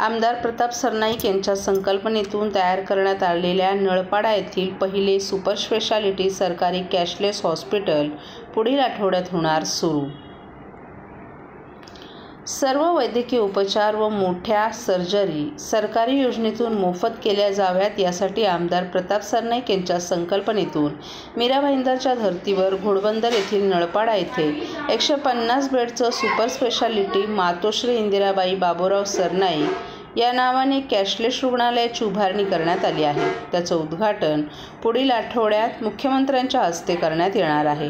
आमदार प्रताप सरनाईक यांच्या संकल्पनेतून तयार करण्यात आलेल्या नळपाडा येथील पहिले सुपर स्पेशालिटी सरकारी कॅशलेस हॉस्पिटल पुढील आठवड्यात होणार सुरू। सर्व वैद्यकीय उपचार व मोठ्या सर्जरी सरकारी योजनेतून मोफत केल्या जाव्यात यासाठी आमदार प्रताप सरनाईक यांच्या संकल्पनेतून मीरा भाईंदरच्या धर्तीवर घोडबंदर येथील नळपाडा येथे 150 बेडचं सुपर स्पेशालिटी मातोश्री इंदिराबाई बाबूराव सरनाईक या नावाने कॅशलेस रुग्णालयाची उभारणी करण्यात आली आहे। त्याचं उद्घाटन पुढील आठवड्यात मुख्यमंत्र्यांच्या हस्ते करण्यात येणार आहे।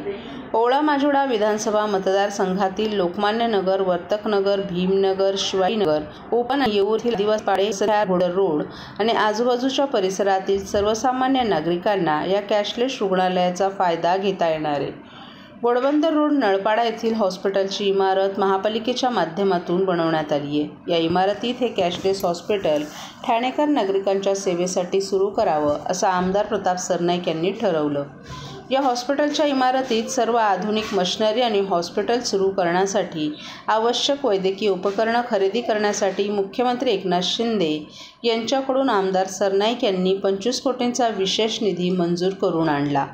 ओवळा माजुडा विधानसभा मतदारसंघातील लोकमान्य नगर, वर्तकनगर, भीमनगर, शिवाजीनगर, ओपन येऊर आदिवासी पाडे रोड आणि आजूबाजूच्या परिसरातील सर्वसामान्य नागरिकांना या कॅशलेस रुग्णालयाचा फायदा घेता येणार आहे। घोडबंदर रोड नळपाडा येथील हॉस्पिटलची इमारत महापालिकेच्या माध्यमातून बनवण्यात आली आहे। या इमारतीत हे कॅशलेस हॉस्पिटल ठाणेकर नागरिकांच्या सेवेसाठी सुरू करावं असं आमदार प्रताप सरनाईक यांनी ठरवलं। या हॉस्पिटलच्या इमारतीत सर्व आधुनिक मशिनरी आणि हॉस्पिटल सुरू करण्यासाठी आवश्यक वैद्यकीय उपकरणं खरेदी करण्यासाठी मुख्यमंत्री एकनाथ शिंदे यांच्याकडून आमदार सरनाईक यांनी 25 कोटींचा विशेष निधी मंजूर करून आणला।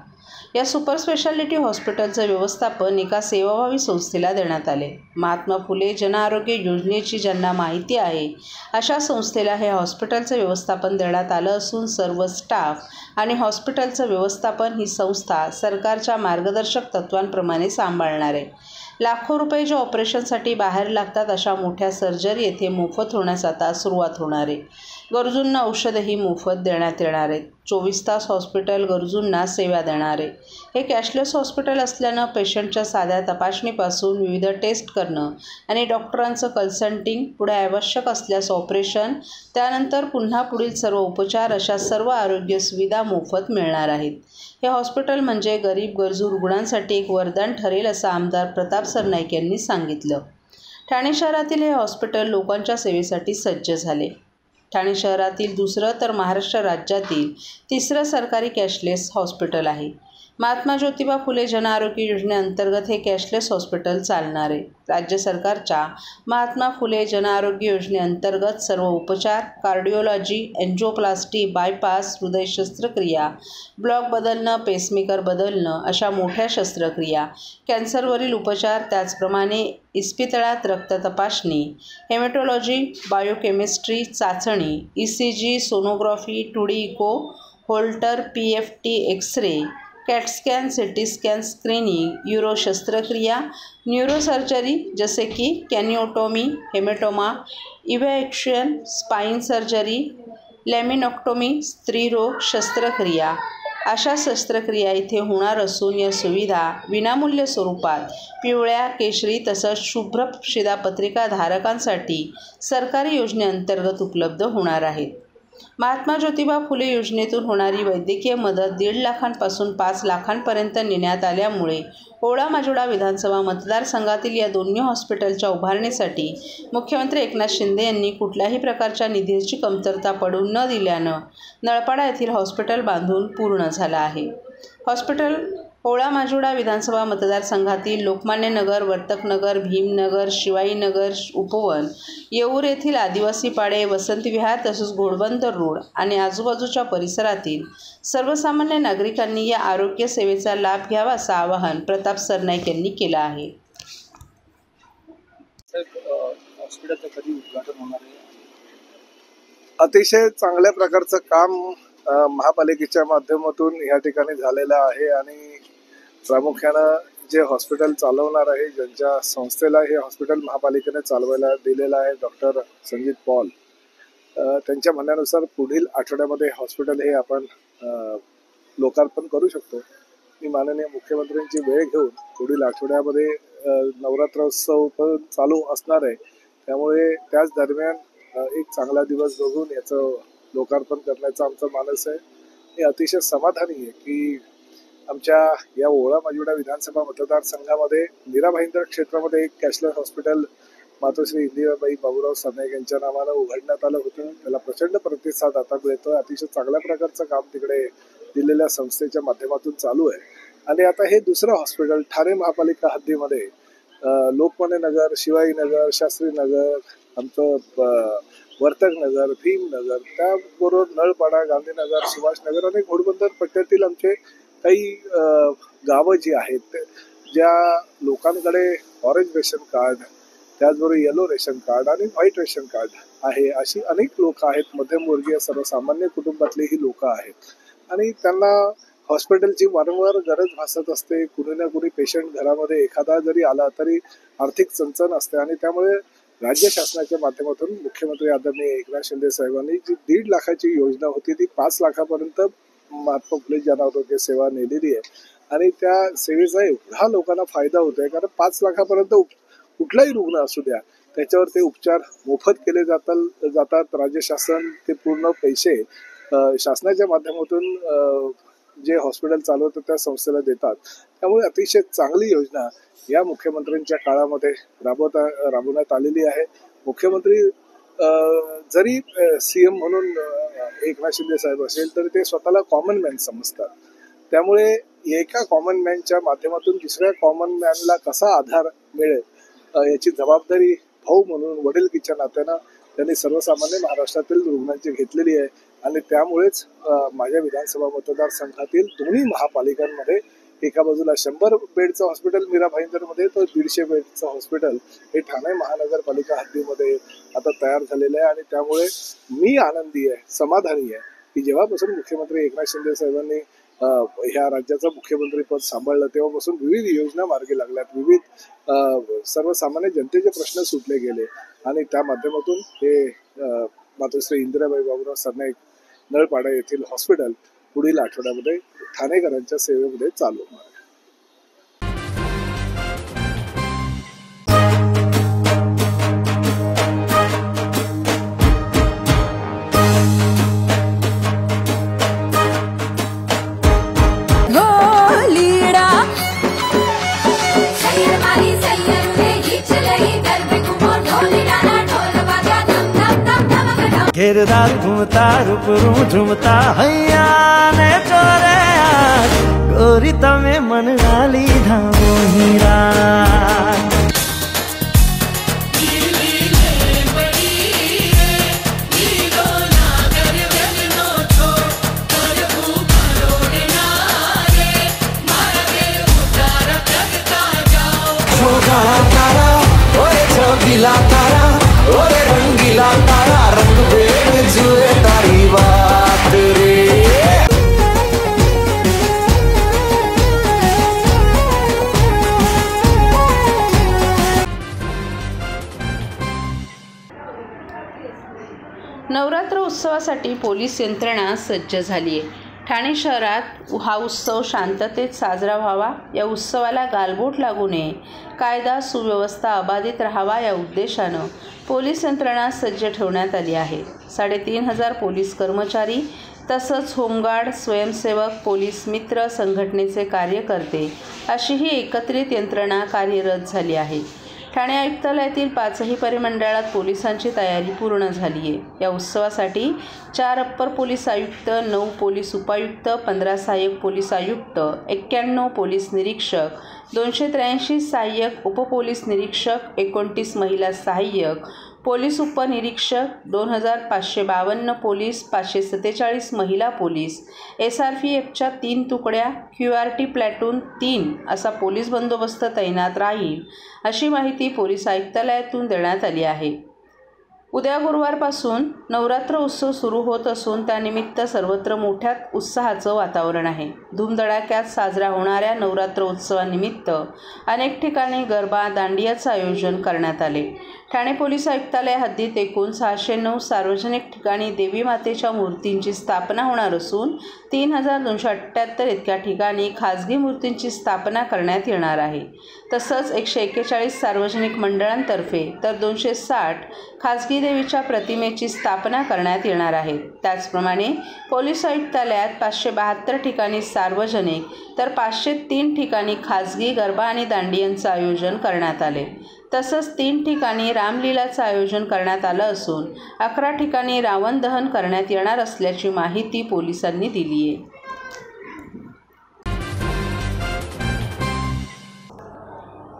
या सुपर स्पेशालिटी हॉस्पिटलचं व्यवस्थापन एका सेवाभावी संस्थेला देण्यात आले। महात्मा फुले जनआरोग्य योजनेची ज्यांना माहिती आहे अशा संस्थेला हे हॉस्पिटलचं व्यवस्थापन देण्यात आलं असून सर्व स्टाफ आणि हॉस्पिटलचं व्यवस्थापन ही संस्था सरकारच्या मार्गदर्शक तत्वांप्रमाणे सांभाळणार आहे। लाखो रुपये जे ऑपरेशनसाठी बाहेर लागतात अशा मोठ्या सर्जरी येथे मोफत होण्यास आता सुरुवात होणार आहे। गरजूंना औषधही मोफत देण्यात येणार आहेत। 24 तास हॉस्पिटल गरजूंना सेवा देणार आहे। हे कॅशलेस हॉस्पिटल असल्यानं पेशंटच्या साध्या तपासणीपासून विविध टेस्ट करणं आणि डॉक्टरांचं कन्सल्टिंग, पुढे आवश्यक असल्यास ऑपरेशन, त्यानंतर पुन्हा पुढील सर्व उपचार अशा सर्व आरोग्य सुविधा मोफत मिळणार आहेत। हे हॉस्पिटल म्हणजे गरीब गरजू रुग्णांसाठी एक वरदान ठरेल असं आमदार प्रताप सरनाईक यांनी सांगितलं। ठाणे शहरातील हे हॉस्पिटल लोकांच्या सेवेसाठी सज्ज झाले। ठाणे शहरातील दुसरं तर महाराष्ट्र राज्यातील तिसरं सरकारी कॅशलेस हॉस्पिटल आहे। महात्मा ज्योतिबा फुले जनआरोग्य योजनेअंतर्गत हे कॅशलेस हॉस्पिटल चालणार आहे। राज्य सरकारच्या महात्मा फुले जनआरोग्य योजनेअंतर्गत सर्व उपचार, कार्डिओलॉजी, एन्जिओप्लास्टी, बायपास, हृदय शस्त्रक्रिया, ब्लॉक बदलणं, पेसमेकर बदलणं अशा मोठ्या शस्त्रक्रिया, कॅन्सरवरील उपचार, त्याचप्रमाणे इस्पितळात रक्त तपासणी, हेमॅटॉलॉजी, बायोकेमिस्ट्री चाचणी, ECG, sonography, 2D echo, Holter, PFT, X-ray, CAT scan, CT scan, screening, uro शस्त्रक्रिया, न्यूरोसर्जरी जसे की craniotomy, haematoma, evacuation, spine surgery, laminectomy, स्त्रीरोग शस्त्रक्रिया अशा शस्त्रक्रिया इथे होणार असून या सुविधा विनामूल्य स्वरूपात पिवळ्या, केशरी तसंच शुभ्र शिधापत्रिका धारकांसाठी सरकारी योजनेअंतर्गत उपलब्ध होणार आहेत। महात्मा ज्योतिबा फुले योजनेतून होणारी वैद्यकीय मदत 1.5 लाखांपासून 5 लाखांपर्यंत नेण्यात आल्यामुळे ओवळा माजुडा विधानसभा मतदारसंघातील या दोन्ही हॉस्पिटलच्या उभारणीसाठी मुख्यमंत्री एकनाथ शिंदे यांनी कुठल्याही प्रकारच्या निधीची कमतरता पडू न दिल्यानं नळपाडा येथील हॉस्पिटल बांधून पूर्ण झालं आहे। हॉस्पिटल ओवळा माजुडा विधानसभा मतदारसंघातील लोकमान्य नगर, वर्तकनगर, भीमनगर, शिवाजीनगर, उपवन येऊर येथील आदिवासी पाडे, वसंती विहार तसेच घोडबंदर रोड आणि आजूबाजूच्या परिसरातील सर्वसामान्य नागरिकांनी या आरोग्य सेवेचा लाभ घ्यावा असं आवाहन प्रताप सरनाईक यांनी केलं आहे। अतिशय चांगल्या प्रकारचं काम महापालिकेच्या माध्यमातून या ठिकाणी झालेलं आहे आणि प्रामुख्यानं जे हॉस्पिटल चालवणार आहे, ज्यांच्या संस्थेला हे हॉस्पिटल महापालिकेने चालवायला दिलेलं आहे, डॉक्टर संजीत पॉल, त्यांच्या म्हणण्यानुसार पुढील आठवड्यामध्ये हॉस्पिटल हे आपण लोकार्पण करू शकतो। मी माननीय मुख्यमंत्र्यांची वेळ घेऊन पुढील आठवड्यामध्ये नवरात्रोत्सव पण चालू असणार आहे, त्यामुळे त्याच दरम्यान एक चांगला दिवस बघून याचं लोकार्पण करण्याचा आमचा मानस आहे। मी अतिशय समाधानी आहे की आमच्या या ओवळा माजुडा विधानसभा मतदारसंघामध्ये मीरा भाईंदर क्षेत्रामध्ये एक कॅशलेस हॉस्पिटल मातोश्री इंदिराबाई बाबूराव सरनाईक यांच्या नावानं उघडण्यात आलं होतं। त्याला प्रचंड प्रतिसाद आता मिळतोय। अतिशय चांगल्या प्रकारचं काम तिकडे दिलेल्या संस्थेच्या माध्यमातून चालू आहे आणि आता हे दुसरं हॉस्पिटल ठाणे महापालिका हद्दीमध्ये लोकमान्य नगर, शिवाजीनगर, शास्त्रीनगर, आमचं वर्तकनगर, भीमनगर, त्याबरोबर नळपाडा, गांधीनगर, सुभाषनगर आणि घोडबंदर पट्ट्यातील आमचे काही गावं जी आहेत ज्या लोकांकडे ऑरेंज रेशन कार्ड, त्याचबरोबर येलो रेशन कार्ड आणि व्हाईट रेशन कार्ड आहे, अशी अनेक लोक आहेत. मध्यमवर्गीय सर्वसामान्य कुटुंबातली ही लोक आहेत आणि त्यांना हॉस्पिटलची वारंवार गरज भासत असते. कुणी ना कुणी पेशंट घरामध्ये एखादा जरी आला तरी आर्थिक चणचण असते आणि त्यामुळे राज्य शासनाच्या माध्यमातून मुख्यमंत्री आदरणीय एकनाथ शिंदे साहेबांनी जी 1.5 लाखाची योजना होती ती 5 लाखापर्यंत महात्मा फुले जन आरोग्य सेवा नेलेली आहे आणि त्या सेवेचा एवढा लोकांना फायदा होतोय कारण 5 लाखापर्यंत कुठलाही रुग्ण असू द्या त्याच्यावर ते उपचार मोफत केले जातात. राज्य शासन ते पूर्ण पैसे शासनाच्या माध्यमातून जे हॉस्पिटल चालवतात त्या संस्थेला देतात. त्यामुळे अतिशय चांगली योजना या मुख्यमंत्र्यांच्या काळामध्ये राबवण्यात आलेली आहे. मुख्यमंत्री जरी सीएम म्हणून एकनाथ शिंदे साहेब असेल तर ते स्वतःला कॉमन मॅन समजतात. त्यामुळे एका कॉमन मॅनच्या माध्यमातून दुसऱ्या कॉमन मॅनला कसा आधार मिळेल याची जबाबदारी भाऊ म्हणून वडीलकीच्या नात्यानं त्यांनी सर्वसामान्य महाराष्ट्रातील रुग्णांची घेतलेली आहे आणि त्यामुळेच माझ्या विधानसभा मतदारसंघातील दोन्ही महापालिकांमध्ये एका बाजूला 100 बेडचं हॉस्पिटल मीरा भाईंदरमध्ये तर 150 बेडचं हॉस्पिटल हे ठाणे महानगरपालिका हद्दीमध्ये आता तयार झालेलं आहे आणि त्यामुळे मी आनंदी आहे, समाधानी आहे की जेव्हापासून मुख्यमंत्री एकनाथ शिंदे साहेबांनी ह्या राज्याचं मुख्यमंत्रीपद सांभाळलं तेव्हापासून विविध योजना मार्गी लागल्यात, विविध सर्वसामान्य जनतेचे प्रश्न सुटले गेले आणि त्या माध्यमातून हे मातोश्री इंदिराबाई बाबूराव सरनाईक नळपाडा येथील हॉस्पिटल पुढील आठवड्यामध्ये ठाणेकरांच्या सेवेमध्ये चालू होणार आहे. घेरदार घूमता रूपरू झूमता हैया ने चोरे गोरी तमे मन डाली धामो हीरा तारा ओरे छबीला तारा ओरे रंगीला तारा रंग जुए तारी बात रे. नवरात्र उत्सवासाठी पोलीस यंत्रणा सज्ज झाली आहे. ठाणे शहरात हा उत्सव शांततेत साजरा व्हावा, या उत्सवाला गालबोट लागू नये, कायदा सुव्यवस्था अबाधित राहावा या उद्देशानं पोलीस यंत्रणा सज्ज ठेवण्यात आली आहे. 3,500 पोलीस कर्मचारी तसंच होमगार्ड, स्वयंसेवक, पोलीस मित्र संघटनेचे कार्यकर्ते अशी ही एकत्रित यंत्रणा कार्यरत झाली आहे. ठाणे आयुक्तालयातील 5ही परिमंडळात पोलिसांची तयारी पूर्ण झाली आहे. या उत्सवासाठी 4 अप्पर पोलीस आयुक्त, 9 पोलीस उपायुक्त, 15 सहाय्यक पोलीस आयुक्त, 91 पोलीस निरीक्षक, 283 सहाय्यक उपपोलीस निरीक्षक, 29 महिला सहाय्यक पोलीस उपनिरीक्षक, 2,552 पोलीस, 547 महिला पोलीस, SRPFच्या 3 तुकड्या, QRT प्लॅटून 3 असा पोलीस बंदोबस्त तैनात राहील अशी माहिती पोलीस आयुक्तालयातून देण्यात आली आहे. उद्या गुरुवारपासून नवरात्र उत्सव सुरू होत असून त्यानिमित्त सर्वत्र मोठ्या उत्साहाचं वातावरण आहे. धूमधडाक्यात साजरा होणाऱ्या नवरात्र उत्सवानिमित्त अनेक ठिकाणी गरबा, दांडियाचं आयोजन करण्यात आले. ठाणे पोलीस आयुक्तालय हद्दीत एकूण 609 सार्वजनिक ठिकाणी देवी मातेच्या मूर्तींची स्थापना होणार असून 3,278 इतक्या ठिकाणी खाजगी मूर्तींची स्थापना करण्यात येणार आहे. तसंच 141 सार्वजनिक मंडळांतर्फे तर 260 खाजगी देवीच्या प्रतिमेची स्थापना करण्यात येणार आहे. त्याचप्रमाणे पोलीस आयुक्तालयात 572 ठिकाणी सार्वजनिक तर 503 ठिकाणी खाजगी गरबा आणि दांडियांचं आयोजन करण्यात आले. तसंच 3 ठिकाणी रामलीलाचं आयोजन करण्यात आलं असून 11 ठिकाणी रावण दहन करण्यात येणार असल्याची माहिती पोलिसांनी दिली आहे.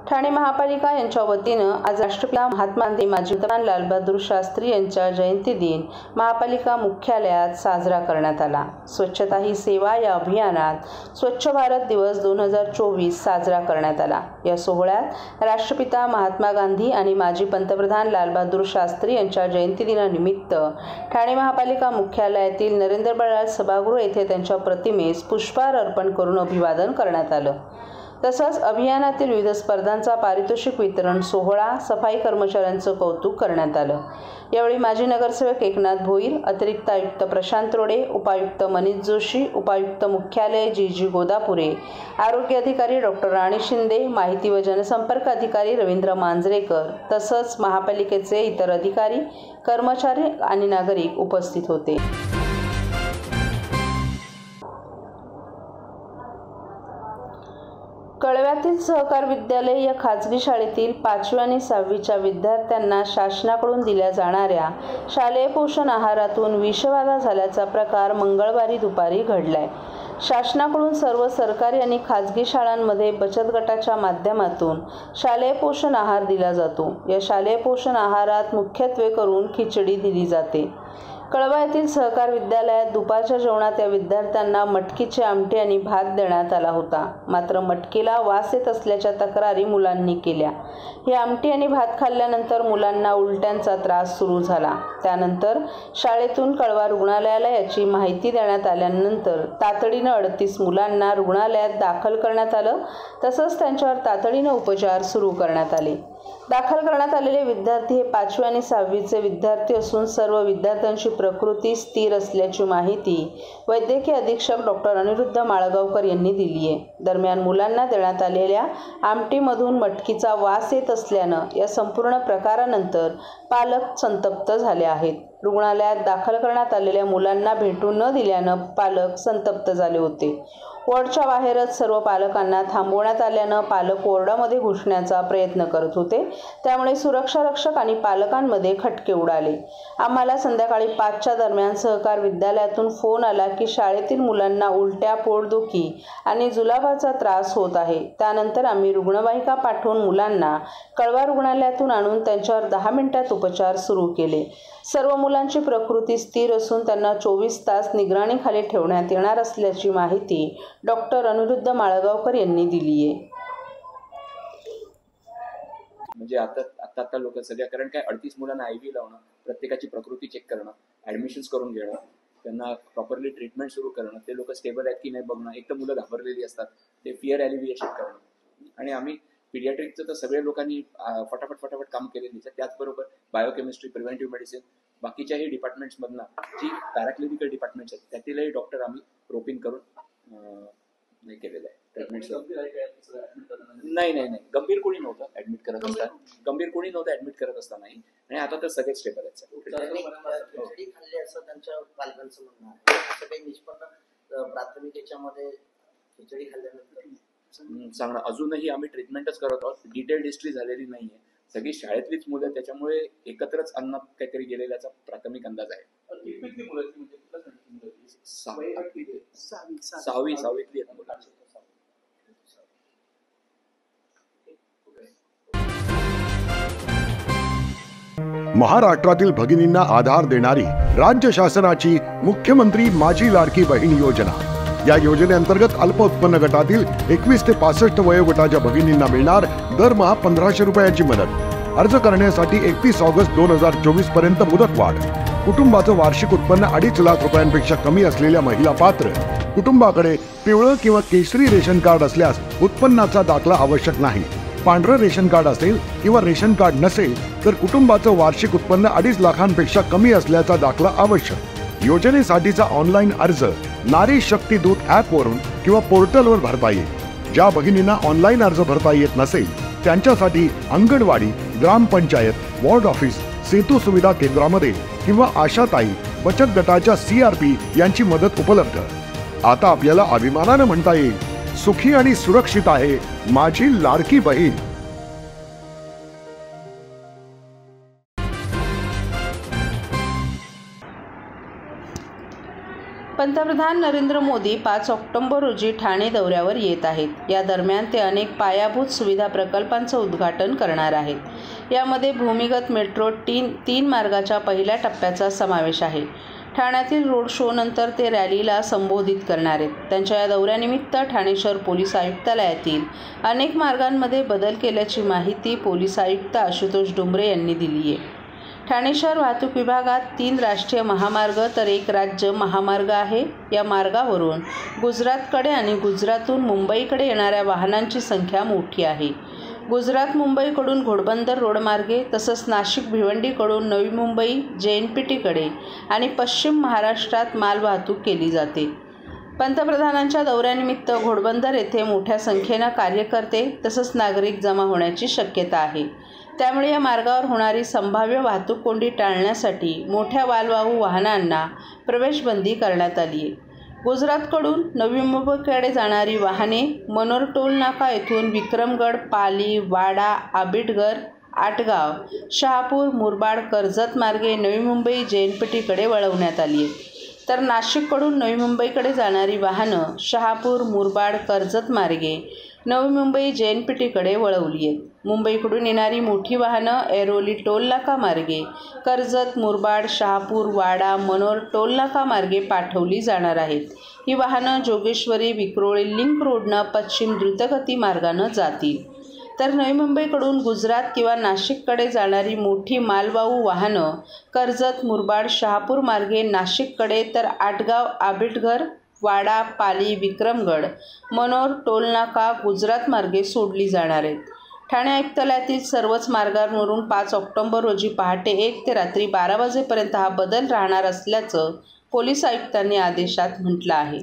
ठाणे महापालिका यांच्या वतीनं आज राष्ट्रपिता महात्मा गांधी माजी पंतप्रधान लालबहादूर शास्त्री यांच्या जयंती दिन महापालिका मुख्यालयात साजरा करण्यात आला। स्वच्छता ही सेवा या अभियानात स्वच्छ भारत दिवस 2024 साजरा करण्यात आला। या सोहळ्यात राष्ट्रपिता महात्मा गांधी आणि माजी पंतप्रधान लालबहादूर शास्त्री यांच्या जयंती दिनानिमित्त ठाणे महापालिका मुख्यालयातील नरेंद्र बळाळ सभागृह येथे त्यांच्या प्रतिमेस पुष्पहार अर्पण करून अभिवादन करण्यात आलं। तसंच अभियानातील विविध स्पर्धांचा पारितोषिक वितरण सोहळा, सफाई कर्मचाऱ्यांचं कौतुक करण्यात आलं। यावेळी माजी नगरसेवक एकनाथ भोईर, अतिरिक्त आयुक्त प्रशांत रोडे, उपायुक्त मनीष जोशी, उपायुक्त मुख्यालय जी गोदापुरे, आरोग्य अधिकारी डॉक्टर राणी शिंदे, माहिती व जनसंपर्क अधिकारी रवींद्र मांजरेकर तसंच महापालिकेचे इतर अधिकारी, कर्मचारी आणि नागरिक उपस्थित होते। कळव्यातील सहकार विद्यालय या खाजगी शाळेतील 5वी आणि 6वीच्या विद्यार्थ्यांना शासनाकडून दिल्या जाणाऱ्या शालेय पोषण आहारातून विषबाधा झाल्याचा प्रकार मंगळवारी दुपारी घडलाय। शासनाकडून सर्व सरकारी आणि खाजगी शाळांमध्ये बचत गटाच्या माध्यमातून शालेय पोषण आहार दिला जातो। या शालेय पोषण आहारात मुख्यत्वे करून खिचडी दिली जाते। कळवा येथील सहकार विद्यालयात दुपारच्या जेवणात या विद्यार्थ्यांना मटकीची आमटी आणि भात देण्यात आला होता। मात्र मटकीला वास येत असल्याच्या तक्रारी मुलांनी केल्या। ही आमटी आणि भात खाल्ल्यानंतर मुलांना उलट्यांचा त्रास सुरू झाला। त्यानंतर शाळेतून कळवा रुग्णालयाला याची माहिती देण्यात आल्यानंतर तातडीनं 38 मुलांना रुग्णालयात दाखल करण्यात आलं। तसंच त्यांच्यावर तातडीनं उपचार सुरू करण्यात आले। दाखल करण्यात आलेले विद्यार्थी हे 5वी आणि 6वीचे विद्यार्थी असून सर्व विद्यार्थ्यांची प्रकृती स्थिर असल्याची माहिती वैद्यकीय अधीक्षक डॉक्टर अनिरुद्ध माळगावकर यांनी दिली आहे। दरम्यान मुलांना देण्यात आलेल्या आमटीमधून मटकीचा वास येत असल्यानं या संपूर्ण प्रकारानंतर पालक संतप्त झाले आहेत। रुग्णालयात दाखल करण्यात आलेल्या मुलांना भेटू न दिल्यानं पालक संतप्त झाले होते। वॉर्डच्या बाहेरच सर्व पालकांना थांबवण्यात आल्यानं पालक वॉर्डामध्ये घुसण्याचा प्रयत्न करत होते। त्यामुळे सुरक्षा रक्षक आणि पालकांमध्ये खटके उडाले। आम्हाला संध्याकाळी 5च्या दरम्यान सहकार विद्यालयातून फोन आला की शाळेतील मुलांना उलट्या, पोटदुखी आणि जुलाबाचा त्रास होत आहे। त्यानंतर आम्ही रुग्णवाहिका पाठवून मुलांना कळवा रुग्णालयातून आणून त्यांच्यावर 10 मिनिटात उपचार सुरू केले। सर्व मुलांची प्रकृती स्थिर असून त्यांना 24 तास निगराणीखाली ठेवण्यात येणार असल्याची माहिती डॉक्टर अनिरुद्ध माळगावकर यांनी दिली आहे। म्हणजे आता लोक सगळ्या, कारण काय 38 मुलांना IV लावणं, प्रत्येकाची प्रकृती चेक करणं, ऍडमिशन्स करून घेणं, त्यांना प्रॉपरली ट्रीटमेंट सुरू करणं, ते लोक स्टेबल आहेत की नाही बघणं, एक तर मुलं घाबरलेली असतात, ते फिअर एलिव्हिएशन करणं। आणि आम्ही पिडियाट्रिकचं तर सगळ्या लोकांनी फटाफट काम केलेली आहे। त्याचबरोबर बायोकेमिस्ट्री, प्रिव्हेंटिव्ह मेडिसिन, बाकीच्याही डिपार्टमेंट्समधनं जी पॅराक्लिनिकल डिपार्टमेंट्स आहेत त्यातीलही डॉक्टर आम्ही रोपिंग करून नाही केलेलं आहे ट्रीटमेंट। नाही, गंभीर कोणी नव्हतं ऍडमिट करत असताना, आणि आता तर सगळे स्टेबल आहेत। सांगणं अजूनही आम्ही ट्रीटमेंटच करत आहोत। डिटेल्ड हिस्ट्री झालेली नाहीये, सगळी शाळेतलीच मुलं, त्याच्यामुळे एकत्रच अन्न काहीतरी गेलेल्याचा प्राथमिक अंदाज आहे। 6वीतली आहेत मुलं। महाराष्ट्रातील भगिनींना आधार देणारी राज्य शासनाची मुख्यमंत्री माझी लाडकी बहीण योजना। या योजनेअंतर्गत अल्प उत्पन्न गटातील 21 ते 65 वयोगटाच्या भगिनींना मिळणार दरमहा 1500 रुपयांची मदत। अर्ज करण्यासाठी 31 ऑगस्ट 2024 पर्यंत मुदतवाढ। कुटुंबाचं वार्षिक उत्पन्न 2.5 लाख रुपयांपेक्षा कमी असलेल्या महिला पात्र। कुटुंबाकडे पिवळं किंवा केशरी रेशन कार्ड असल्यास उत्पन्नाचा दाखला आवश्यक नाही। पांढरं रेशन कार्ड असेल किंवा रेशन कार्ड नसेल तर कुटुंबाचं वार्षिक उत्पन्न 2.5 लाखांपेक्षा कमी असल्याचा दाखला आवश्यक। योजनेसाठीचा ऑनलाईन अर्ज नारी शक्ती दूत ॲपवरून किंवा पोर्टलवर भरता येईल। ज्या भगिनींना ऑनलाईन अर्ज भरता येत नसेल त्यांच्यासाठी अंगणवाडी, ग्रामपंचायत, वॉर्ड ऑफिस, सेतू सुविधा केंद्रामध्ये किंवा आशाताई बचत गटाच्या CRP यांची मदत उपलब्ध। आता आपल्याला अभिमानाने म्हणता येईल, सुखी आणि सुरक्षित आहे माझी लाडकी बहीण। पंतप्रधान नरेंद्र मोदी 5 ऑक्टोबर रोजी ठाणे दौऱ्यावर येत आहेत. या दरम्यान ते अनेक पायाभूत सुविधा प्रकल्पांचं उद्घाटन करणार आहेत. यामध्ये भूमिगत मेट्रो 3 मार्गाच्या पहिल्या टप्प्याचा समावेश आहे. ठाण्यातील रोड शो नंतर ते रॅलीला संबोधित करणार आहेत. त्यांच्या या दौऱ्यानिमित्त ठाणे शहर पोलीस आयुक्तालयातील अनेक मार्गांमध्ये बदल केल्याची माहिती पोलीस आयुक्त आशुतोष डुंबरे यांनी दिली आहे. ठाणे शहर वाहतूक विभागात 3 राष्ट्रीय महामार्ग तर 1 राज्य महामार्ग आहे. या मार्गावरून गुजरातकडे आणि गुजरातहून मुंबईकडे येणाऱ्या वाहनांची संख्या मोठी आहे. गुजरात मुंबईकडून घोडबंदर रोडमार्गे तसंच नाशिक भिवंडीकडून नवी मुंबई JNPTकडे आणि पश्चिम महाराष्ट्रात मालवाहतूक केली जाते. पंतप्रधानांच्या दौऱ्यानिमित्त घोडबंदर येथे मोठ्या संख्येनं कार्यकर्ते तसंच नागरिक जमा होण्याची शक्यता आहे. त्यामुळे या मार्गावर होणारी संभाव्य वाहतूक कोंडी टाळण्यासाठी मोठ्या मालवाहू वाहनांना प्रवेशबंदी करण्यात आली आहे. गुजरातकडून नवी मुंबईकडे जाणारी वाहने मनोर टोल नाका येथून विक्रमगड, पाली, वाडा, आबिटघर, आटगाव, शहापूर, मुरबाड, कर्जत मार्गे नवी मुंबई JNPTकडे वळवण्यात आली आहे. तर नाशिककडून नवी मुंबईकडे जाणारी वाहनं शहापूर, मुरबाड, कर्जत मार्गे नवी मुंबई JNPTकडे वळवली आहेत. मुंबईकडून येणारी मोठी वाहनं ऐरोली टोल नाका मार्गे कर्जत, मुरबाड, शहापूर, वाडा, मनोर टोल नाका मार्गे पाठवली जाणार आहेत. ही वाहनं जोगेश्वरी, विक्रोळी लिंक रोडनं पश्चिम द्रुतगती मार्गानं जातील. तर नवी मुंबईकडून गुजरात किंवा नाशिककडे जाणारी मोठी मालवाहू वाहनं कर्जत, मुरबाड, शहापूर मार्गे नाशिककडे तर आटगाव, आबिटघर, वाडा, पाली, विक्रमगड, मनोर, टोलनाका, गुजरात मार्गे सोडली जाणार आहेत. ठाणे आयुक्तालयातील सर्वच मार्गांवरून 5 ऑक्टोबर रोजी पहाटे 1 ते रात्री 12 वाजेपर्यंत हा बदल राहणार असल्याचं पोलीस आयुक्तांनी आदेशात म्हटलं आहे.